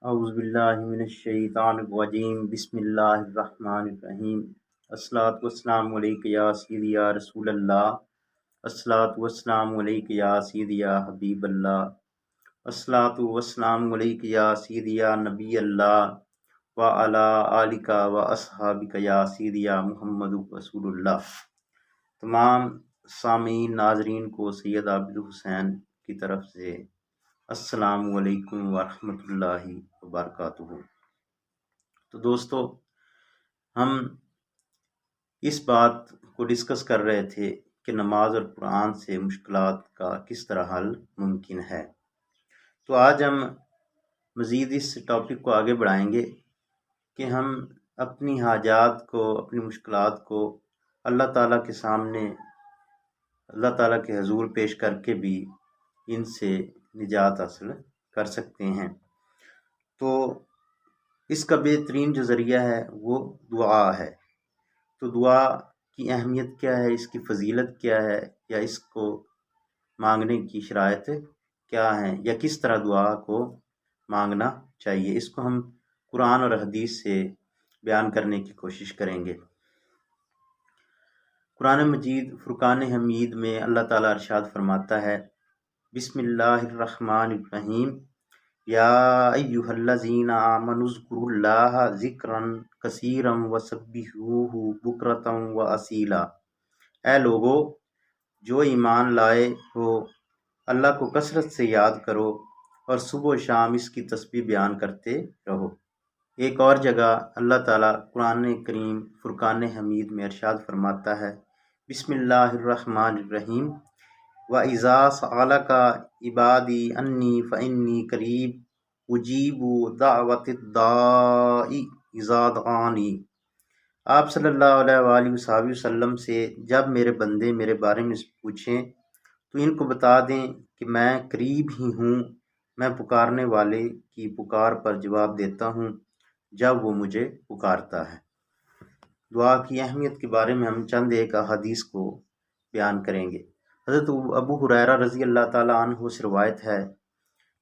اعوذ باللہ من الشیطان الرجیم بسم اللہ الرحمن الرحیم الصلاۃ والسلام علیک یا سیدی یا رسول اللہ الصلاۃ والسلام علیک یا سیدی یا حبیب اللہ الصلاۃ والسلام علیک یا سیدی یا نبی اللہ وعلی آلک و اصحابک یا سیدی یا محمد رسول اللہ۔ تمام سامعین ناظرین کو سید عابد حسین کی طرف سے السلام علیکم ورحمۃ اللہ وبرکاتہ۔ تو دوستو، ہم اس بات کو ڈسکس کر رہے تھے کہ نماز اور قرآن سے مشکلات کا کس طرح حل ممکن ہے۔ تو آج ہم مزید اس ٹاپک کو آگے بڑھائیں گے کہ ہم اپنی حاجات کو، اپنی مشکلات کو اللہ تعالیٰ کے سامنے، اللہ تعالیٰ کے حضور پیش کر کے بھی ان سے نجات حاصل کر سکتے ہیں۔ تو اس کا بہترین جو ذریعہ ہے وہ دعا ہے۔ تو دعا کی اہمیت کیا ہے، اس کی فضیلت کیا ہے، یا اس کو مانگنے کی شرائط کیا ہیں، یا کس طرح دعا کو مانگنا چاہیے، اس کو ہم قرآن اور حدیث سے بیان کرنے کی کوشش کریں گے۔ قرآن مجید فرقان حمید میں اللہ تعالیٰ ارشاد فرماتا ہے، بسم اللہ الرحمن الرحیم، یا ایھا الذین آمنوا اذکروا اللہ ذکرا کثیرا وسبحوہ بکرۃ واصیلا۔ اے لوگو جو ایمان لائے ہو، اللہ کو کثرت سے یاد کرو اور صبح و شام اس کی تسبیح بیان کرتے رہو۔ ایک اور جگہ اللہ تعالیٰ قرآن کریم فرقان حمید میں ارشاد فرماتا ہے، بسم اللہ الرحمن الرحیم، وَإِذَا سَأَلَكَ عِبَادِي عَنِّي فَإِنِّي قَرِيبٌ أُجِيبُ دَعْوَةَ الدَّاعِ إِذَا دَعَانِ۔ آپ صلی اللہ علیہ وآلہ وصحبہ وسلم سے جب میرے بندے میرے بارے میں پوچھیں تو ان کو بتا دیں کہ میں قریب ہی ہوں، میں پکارنے والے کی پکار پر جواب دیتا ہوں جب وہ مجھے پکارتا ہے۔ دعا کی اہمیت کے بارے میں ہم چند ایک احادیث کو بیان کریں گے۔ حضرت ابو ہریرہ رضی اللہ تعالیٰ عنہ سے روایت ہے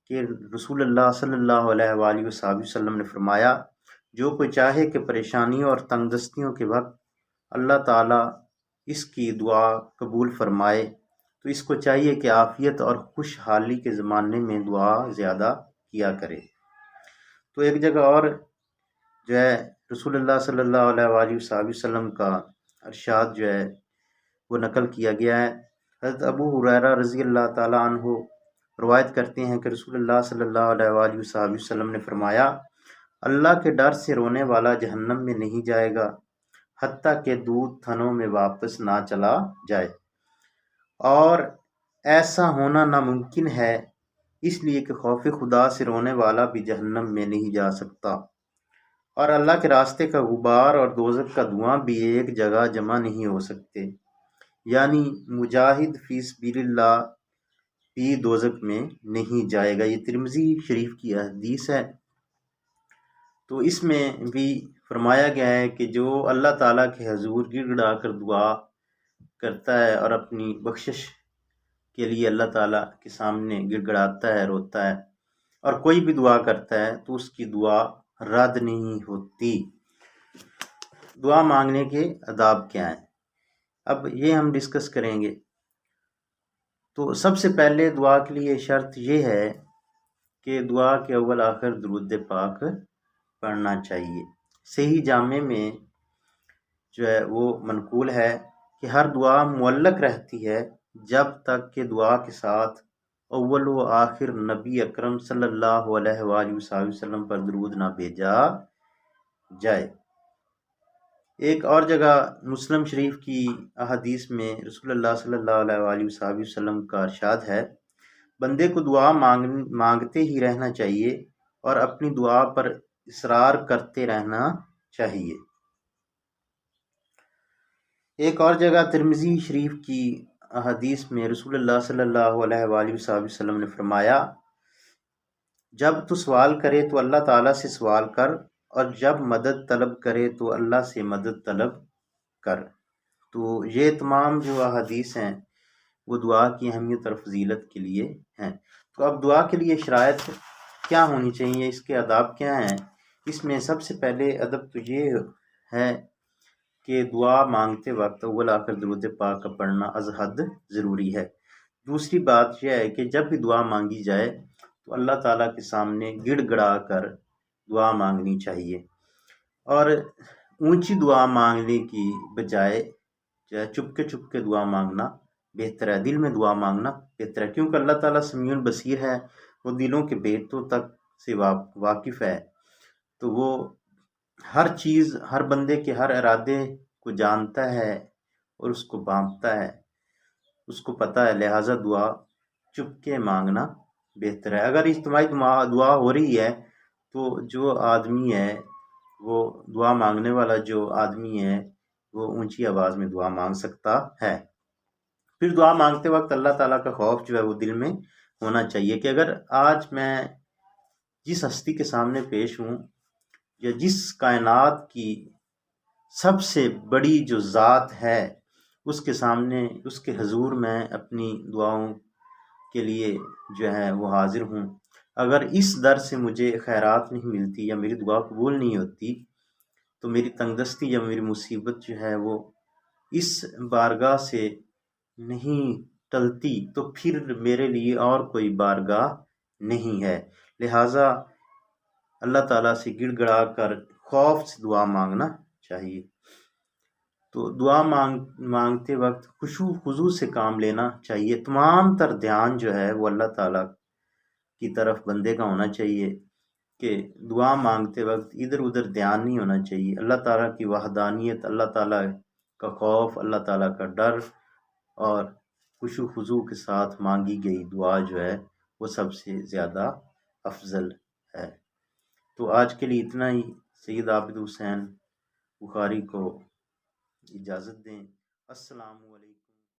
کہ رسول اللہ صلی اللہ علیہ وآلہ وصحبہ وسلم نے فرمایا، جو کوئی چاہے کہ پریشانیوں اور تنگ دستیوں کے وقت اللہ تعالیٰ اس کی دعا قبول فرمائے تو اس کو چاہیے کہ عافیت اور خوشحالی کے زمانے میں دعا زیادہ کیا کرے۔ تو ایک جگہ اور جو ہے رسول اللہ صلی اللہ علیہ وآلہ وصحبہ وسلم کا ارشاد جو ہے وہ نقل کیا گیا ہے۔ حضرت ابو ہریرہ رضی اللہ تعالیٰ عنہ روایت کرتے ہیں کہ رسول اللہ صلی اللہ علیہ وآلہ وصحبہ وسلم نے فرمایا، اللہ کے ڈر سے رونے والا جہنم میں نہیں جائے گا حتیٰ کہ دودھ تھنوں میں واپس نہ چلا جائے، اور ایسا ہونا ناممکن ہے اس لیے کہ خوف خدا سے رونے والا بھی جہنم میں نہیں جا سکتا، اور اللہ کے راستے کا غبار اور دوزخ کا دھواں بھی ایک جگہ جمع نہیں ہو سکتے، یعنی مجاہد فی سبیل اللہ بھی دوزخ میں نہیں جائے گا۔ یہ ترمذی شریف کی حدیث ہے۔ تو اس میں بھی فرمایا گیا ہے کہ جو اللہ تعالیٰ کے حضور گڑ گڑا کر دعا کرتا ہے اور اپنی بخشش کے لیے اللہ تعالیٰ کے سامنے گڑ گڑاتا ہے، روتا ہے، اور کوئی بھی دعا کرتا ہے تو اس کی دعا رد نہیں ہوتی۔ دعا مانگنے کے آداب کیا ہیں، اب یہ ہم ڈسکس کریں گے۔ تو سب سے پہلے دعا کے لیے شرط یہ ہے کہ دعا کے اول آخر درود پاک پڑھنا چاہیے۔ صحیح جامع میں جو ہے وہ منقول ہے کہ ہر دعا معلق رہتی ہے جب تک کہ دعا کے ساتھ اول و آخر نبی اکرم صلی اللہ علیہ وآلہ وسلم پر درود نہ بھیجا جائے۔ ایک اور جگہ مسلم شریف کی احادیث میں رسول اللہ صلی اللہ علیہ وآلہ وسلم کا ارشاد ہے، بندے کو دعا مانگتے ہی رہنا چاہیے اور اپنی دعا پر اصرار کرتے رہنا چاہیے۔ ایک اور جگہ ترمذی شریف کی احادیث میں رسول اللہ صلی اللہ علیہ وآلہ وسلم نے فرمایا، جب تو سوال کرے تو اللہ تعالیٰ سے سوال کر، اور جب مدد طلب کرے تو اللہ سے مدد طلب کر۔ تو یہ تمام جو احادیث ہیں وہ دعا کی اہمیت اور فضیلت کے لیے ہیں۔ تو اب دعا کے لیے شرائط کیا ہونی چاہیے، اس کے آداب کیا ہیں؟ اس میں سب سے پہلے ادب تو یہ ہے کہ دعا مانگتے وقت اول آخر درود پاک کا پڑھنا از حد ضروری ہے۔ دوسری بات یہ ہے کہ جب بھی دعا مانگی جائے تو اللہ تعالیٰ کے سامنے گڑ گڑا کر دعا مانگنی چاہیے، اور اونچی دعا مانگنے کی بجائے جو ہے چپ کے دعا مانگنا بہتر ہے، دل میں دعا مانگنا بہتر ہے، کیونکہ اللہ تعالیٰ سمیع بصیر ہے، وہ دلوں کے بیتوں تک سے واقف ہے، تو وہ ہر چیز، ہر بندے کے ہر ارادے کو جانتا ہے اور اس کو بانپتا ہے، اس کو پتہ ہے، لہٰذا دعا چپ کے مانگنا بہتر ہے۔ اگر اجتماعی دعا ہو رہی ہے تو جو آدمی ہے، وہ دعا مانگنے والا جو آدمی ہے وہ اونچی آواز میں دعا مانگ سکتا ہے۔ پھر دعا مانگتے وقت اللہ تعالیٰ کا خوف جو ہے وہ دل میں ہونا چاہیے کہ اگر آج میں جس ہستی کے سامنے پیش ہوں، یا جس کائنات کی سب سے بڑی جو ذات ہے اس کے سامنے، اس کے حضور میں اپنی دعاؤں کے لیے جو ہے وہ حاضر ہوں، اگر اس در سے مجھے خیرات نہیں ملتی یا میری دعا قبول نہیں ہوتی تو میری تنگدستی یا میری مصیبت جو ہے وہ اس بارگاہ سے نہیں ٹلتی، تو پھر میرے لیے اور کوئی بارگاہ نہیں ہے، لہٰذا اللہ تعالیٰ سے گڑ گڑا کر خوف سے دعا مانگنا چاہیے۔ تو دعا مانگتے وقت خشوع خضوع سے کام لینا چاہیے، تمام تر دھیان جو ہے وہ اللہ تعالیٰ کی طرف بندے کا ہونا چاہیے، کہ دعا مانگتے وقت ادھر ادھر دھیان نہیں ہونا چاہیے، اللہ تعالیٰ کی وحدانیت، اللہ تعالیٰ کا خوف، اللہ تعالیٰ کا ڈر اور خشوع خضوع کے ساتھ مانگی گئی دعا جو ہے وہ سب سے زیادہ افضل ہے۔ تو آج کے لیے اتنا ہی۔ سید عابد حسین بخاری کو اجازت دیں۔ السلام علیکم۔